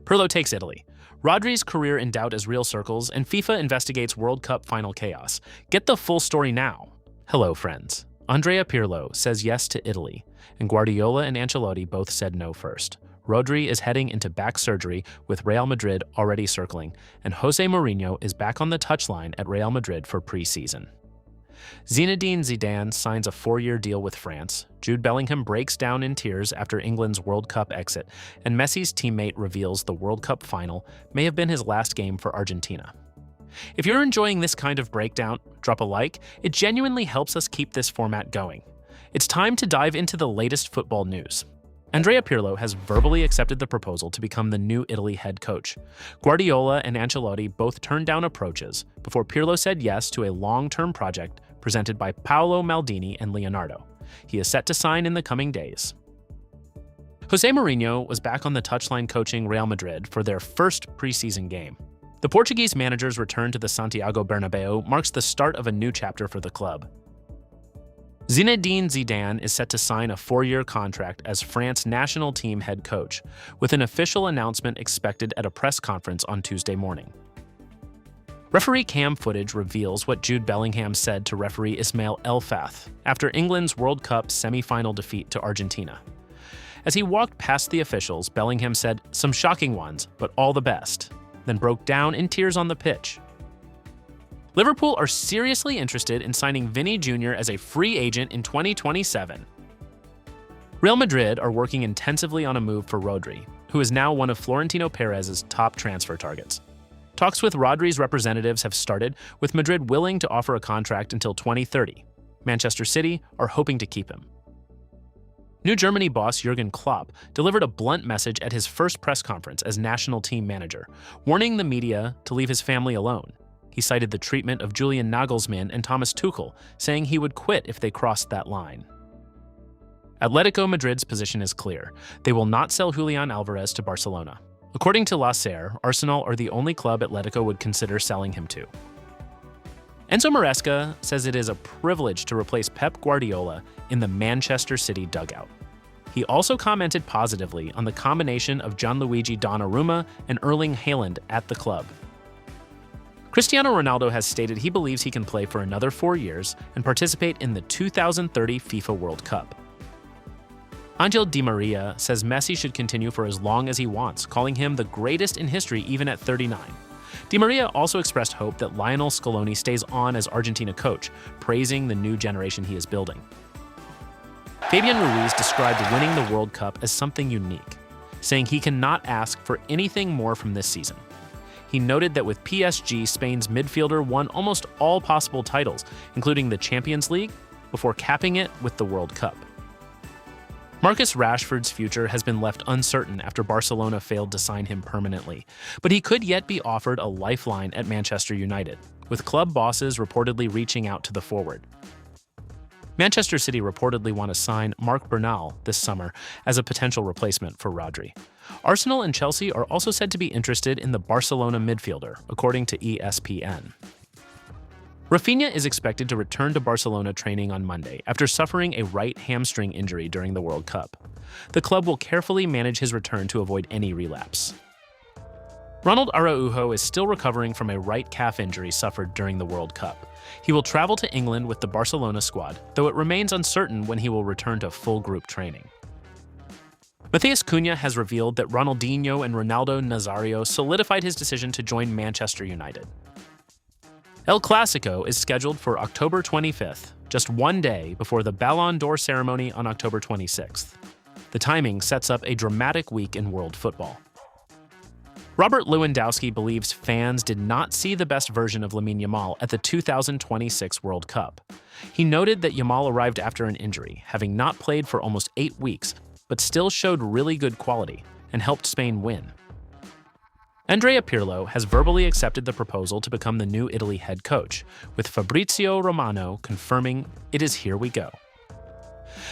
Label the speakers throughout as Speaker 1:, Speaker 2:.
Speaker 1: Pirlo takes Italy. Rodri's career in doubt as real circles, and FIFA investigates World Cup final chaos. Get the full story now. Hello, friends. Andrea Pirlo says yes to Italy, and Guardiola and Ancelotti both said no first. Rodri is heading into back surgery with Real Madrid already circling, and Jose Mourinho is back on the touchline at Real Madrid for pre-season. Zinedine Zidane signs a 4-year deal with France, Jude Bellingham breaks down in tears after England's World Cup exit, and Messi's teammate reveals the World Cup final may have been his last game for Argentina. If you're enjoying this kind of breakdown, drop a like. It genuinely helps us keep this format going. It's time to dive into the latest football news. Andrea Pirlo has verbally accepted the proposal to become the new Italy head coach. Guardiola and Ancelotti both turned down approaches before Pirlo said yes to a long-term project presented by Paolo Maldini and Leonardo. He is set to sign in the coming days. Jose Mourinho was back on the touchline coaching Real Madrid for their first preseason game. The Portuguese manager's return to the Santiago Bernabeu marks the start of a new chapter for the club. Zinedine Zidane is set to sign a 4-year contract as France national team head coach, with an official announcement expected at a press conference on Tuesday morning. Referee cam footage reveals what Jude Bellingham said to referee Ismail Elfath after England's World Cup semi-final defeat to Argentina. As he walked past the officials, Bellingham said, "Some shocking ones, but all the best," then broke down in tears on the pitch. Liverpool are seriously interested in signing Vini Jr as a free agent in 2027. Real Madrid are working intensively on a move for Rodri, who is now one of Florentino Perez's top transfer targets. Talks with Rodri's representatives have started, with Madrid willing to offer a contract until 2030. Manchester City are hoping to keep him. New Germany boss Jurgen Klopp delivered a blunt message at his first press conference as national team manager, warning the media to leave his family alone. He cited the treatment of Julian Nagelsmann and Thomas Tuchel, saying he would quit if they crossed that line. Atletico Madrid's position is clear. They will not sell Julian Álvarez to Barcelona. According to La Serre, Arsenal are the only club Atletico would consider selling him to. Enzo Maresca says it is a privilege to replace Pep Guardiola in the Manchester City dugout. He also commented positively on the combination of Gianluigi Donnarumma and Erling Haaland at the club. Cristiano Ronaldo has stated he believes he can play for another 4 years and participate in the 2030 FIFA World Cup. Angel Di Maria says Messi should continue for as long as he wants, calling him the greatest in history even at 39. Di Maria also expressed hope that Lionel Scaloni stays on as Argentina coach, praising the new generation he is building. Fabian Ruiz described winning the World Cup as something unique, saying he cannot ask for anything more from this season. He noted that with PSG, Spain's midfielder won almost all possible titles, including the Champions League, before capping it with the World Cup. Marcus Rashford's future has been left uncertain after Barcelona failed to sign him permanently, but he could yet be offered a lifeline at Manchester United, with club bosses reportedly reaching out to the forward. Manchester City reportedly want to sign Marc Bernal this summer as a potential replacement for Rodri. Arsenal and Chelsea are also said to be interested in the Barcelona midfielder, according to ESPN. Raphinha is expected to return to Barcelona training on Monday after suffering a right hamstring injury during the World Cup. The club will carefully manage his return to avoid any relapse. Ronald Araújo is still recovering from a right calf injury suffered during the World Cup. He will travel to England with the Barcelona squad, though it remains uncertain when he will return to full group training. Matheus Cunha has revealed that Ronaldinho and Ronaldo Nazario solidified his decision to join Manchester United. El Clásico is scheduled for October 25th, just one day before the Ballon d'Or ceremony on October 26th. The timing sets up a dramatic week in world football. Robert Lewandowski believes fans did not see the best version of Lamine Yamal at the 2026 World Cup. He noted that Yamal arrived after an injury, having not played for almost 8 weeks, but still showed really good quality and helped Spain win. Andrea Pirlo has verbally accepted the proposal to become the new Italy head coach, with Fabrizio Romano confirming it is here we go.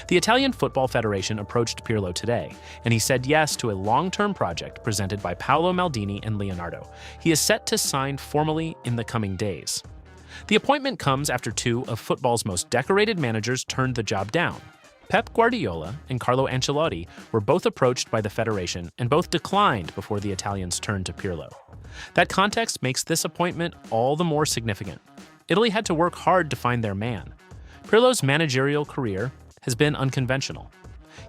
Speaker 1: The Italian Football Federation approached Pirlo today, and he said yes to a long-term project presented by Paolo Maldini and Leonardo. He is set to sign formally in the coming days. The appointment comes after 2 of football's most decorated managers turned the job down. Pep Guardiola and Carlo Ancelotti were both approached by the federation and both declined before the Italians turned to Pirlo. That context makes this appointment all the more significant. Italy had to work hard to find their man. Pirlo's managerial career has been unconventional.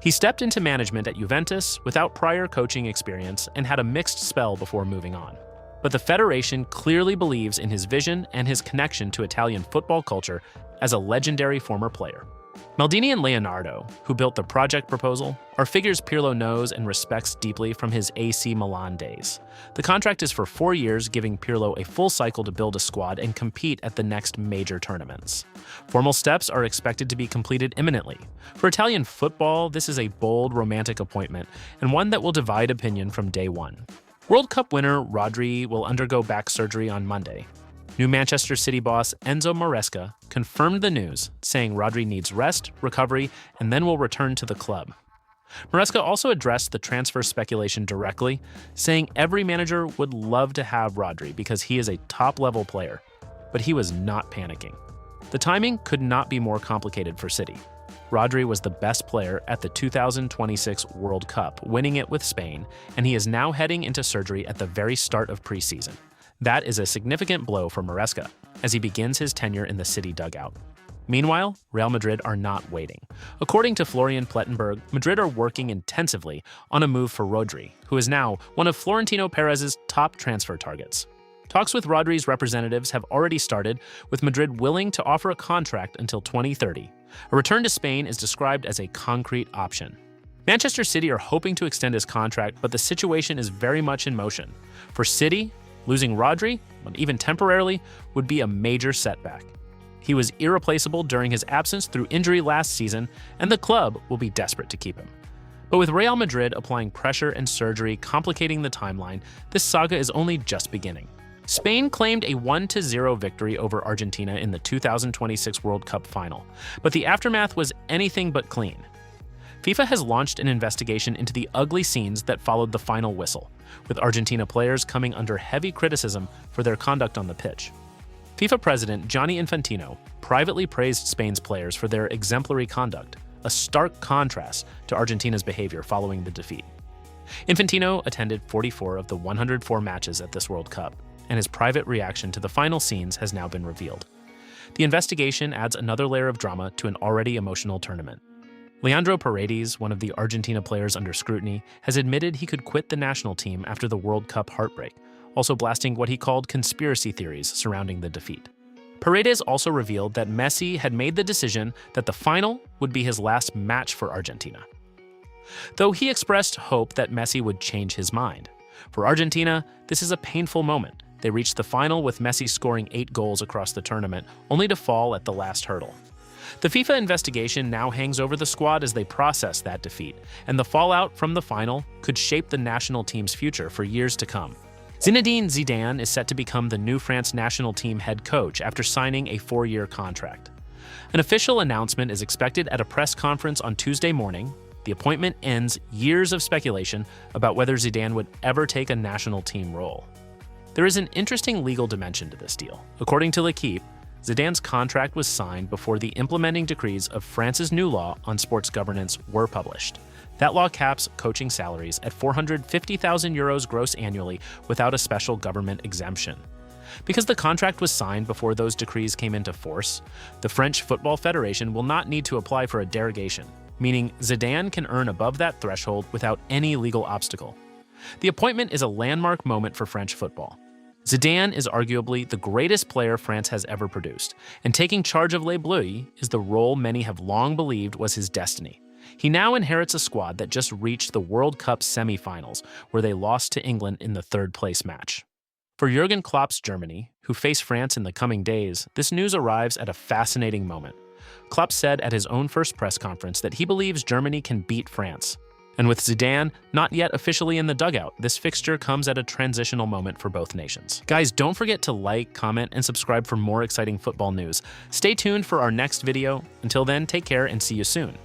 Speaker 1: He stepped into management at Juventus without prior coaching experience and had a mixed spell before moving on. But the federation clearly believes in his vision and his connection to Italian football culture as a legendary former player. Maldini and Leonardo, who built the project proposal, are figures Pirlo knows and respects deeply from his AC Milan days. The contract is for 4 years, giving Pirlo a full cycle to build a squad and compete at the next major tournaments. Formal steps are expected to be completed imminently. For Italian football, this is a bold, romantic appointment, and one that will divide opinion from day one. World Cup winner Rodri will undergo back surgery on Monday. New Manchester City boss Enzo Maresca confirmed the news, saying Rodri needs rest, recovery, and then will return to the club. Maresca also addressed the transfer speculation directly, saying every manager would love to have Rodri because he is a top-level player, but he was not panicking. The timing could not be more complicated for City. Rodri was the best player at the 2026 World Cup, winning it with Spain, and he is now heading into surgery at the very start of preseason. That is a significant blow for Maresca as he begins his tenure in the City dugout. Meanwhile, Real Madrid are not waiting. According to Florian Plettenberg, Madrid are working intensively on a move for Rodri, who is now one of Florentino Perez's top transfer targets. Talks with Rodri's representatives have already started, with Madrid willing to offer a contract until 2030. A return to Spain is described as a concrete option. Manchester City are hoping to extend his contract, but the situation is very much in motion. For City, losing Rodri, even temporarily, would be a major setback. He was irreplaceable during his absence through injury last season, and the club will be desperate to keep him. But with Real Madrid applying pressure and surgery complicating the timeline, this saga is only just beginning. Spain claimed a 1-0 victory over Argentina in the 2026 World Cup final, but the aftermath was anything but clean. FIFA has launched an investigation into the ugly scenes that followed the final whistle, with Argentina players coming under heavy criticism for their conduct on the pitch. FIFA President Gianni Infantino privately praised Spain's players for their exemplary conduct, a stark contrast to Argentina's behavior following the defeat. Infantino attended 44 of the 104 matches at this World Cup, and his private reaction to the final scenes has now been revealed. The investigation adds another layer of drama to an already emotional tournament. Leandro Paredes, one of the Argentina players under scrutiny, has admitted he could quit the national team after the World Cup heartbreak, also blasting what he called conspiracy theories surrounding the defeat. Paredes also revealed that Messi had made the decision that the final would be his last match for Argentina, though he expressed hope that Messi would change his mind. For Argentina, this is a painful moment. They reached the final with Messi scoring 8 goals across the tournament, only to fall at the last hurdle. The FIFA investigation now hangs over the squad as they process that defeat, and the fallout from the final could shape the national team's future for years to come. Zinedine Zidane is set to become the new France national team head coach after signing a 4-year contract. An official announcement is expected at a press conference on Tuesday morning. The appointment ends years of speculation about whether Zidane would ever take a national team role. There is an interesting legal dimension to this deal. According to L'Equipe, Zidane's contract was signed before the implementing decrees of France's new law on sports governance were published. That law caps coaching salaries at €450,000 gross annually without a special government exemption. Because the contract was signed before those decrees came into force, the French Football Federation will not need to apply for a derogation, meaning Zidane can earn above that threshold without any legal obstacle. The appointment is a landmark moment for French football. Zidane is arguably the greatest player France has ever produced, and taking charge of Les Bleus is the role many have long believed was his destiny. He now inherits a squad that just reached the World Cup semifinals, where they lost to England in the third-place match. For Jurgen Klopp's Germany, who face France in the coming days, this news arrives at a fascinating moment. Klopp said at his own first press conference that he believes Germany can beat France. And with Zidane not yet officially in the dugout, this fixture comes at a transitional moment for both nations. Guys, don't forget to like, comment, and subscribe for more exciting football news. Stay tuned for our next video. Until then, take care and see you soon.